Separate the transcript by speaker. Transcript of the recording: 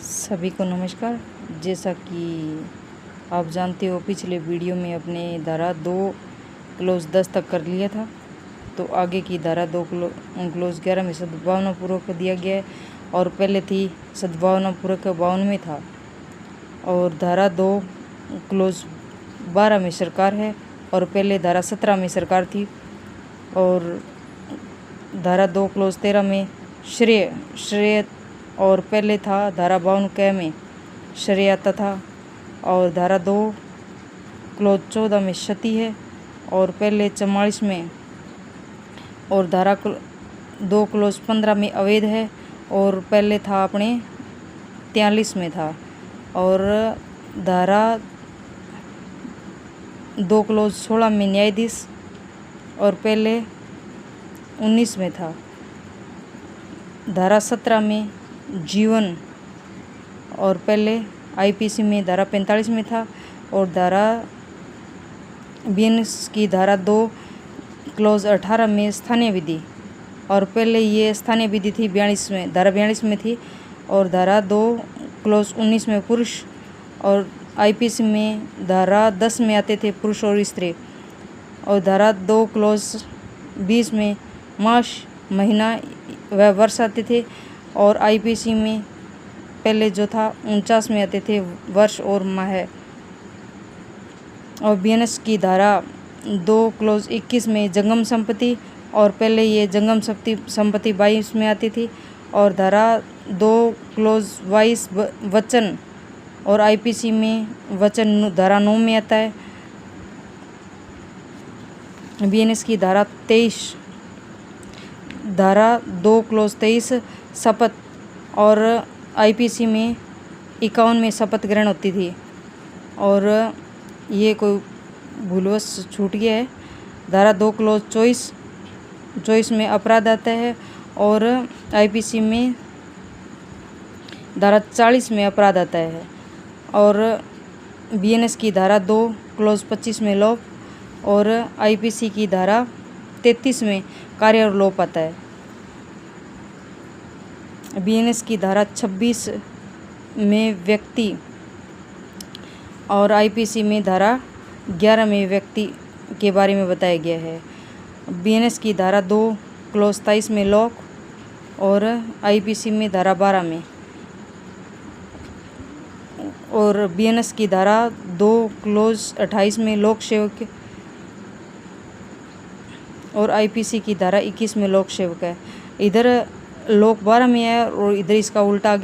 Speaker 1: सभी को नमस्कार। जैसा कि आप जानते हो, पिछले वीडियो में अपने धारा 2 क्लोज 10 तक कर लिया था, तो आगे की धारा 2 क्लोज 11 में सद्भावनापूर्वक दिया गया है और पहले थी सद्भावनापूर्वक 52 में था। और धारा 2 क्लोज 12 में सरकार है और पहले धारा 17 में सरकार थी। और धारा 2 क्लोज 13 में श्रेय और पहले था धारा 52 क में श्रेय आता था। और धारा 2 क्लोज 14 में क्षति है और पहले 44 में। और धारा 2 क्लोज 15 में अवैध है और पहले था अपने 43 में था। और धारा 2 क्लोज 16 में न्यायाधीश और पहले 19 में था। धारा 17 में जीवन और पहले आईपीसी में धारा 45 में था। और धारा 20 की धारा 2 क्लोज 18 में स्थानीय विधि और पहले ये स्थानीय विधि थी 42 में, धारा 42 में थी। और धारा 2 क्लोज 19 में पुरुष और आईपीसी में धारा 10 में आते थे पुरुष और स्त्री। और धारा 2 क्लोज 20 में मास, महीना व वर्ष आते थे। और आईपीसी में पहले जो था 49 में आते थे वर्ष और माह। और बीएनएस की धारा 2 क्लोज 21 में जंगम संपत्ति और पहले ये जंगम संपत्ति 22 में आती थी। और धारा 2 क्लोज 22 वचन और आईपीसी में वचन धारा 9 में आता है। बीएनएस की धारा 23 धारा 2 क्लोज 23 शपथ और आईपीसी में 51 में शपथ ग्रहण होती थी। और ये कोई भूलवश छूट गया है। धारा 2 क्लोज 24 में अपराध आता है और आईपीसी में धारा 40 में अपराध आता है। और बीएनएस की धारा 2 क्लोज 25 में लोप और आईपीसी की धारा 33 में कार्य और लोप आता है। बीएनएस की धारा 26 में व्यक्ति और आईपीसी में धारा 11 में व्यक्ति के बारे में बताया गया है। बीएनएस की धारा 2 क्लोज 23 में लोक और आईपीसी में धारा 12 में। और बीएनएस की धारा 2 क्लोज 28 में लोक सेवक और आईपीसी की धारा 21 में लोक सेवक है। इधर लोक 12 में है और इधर इसका उल्टा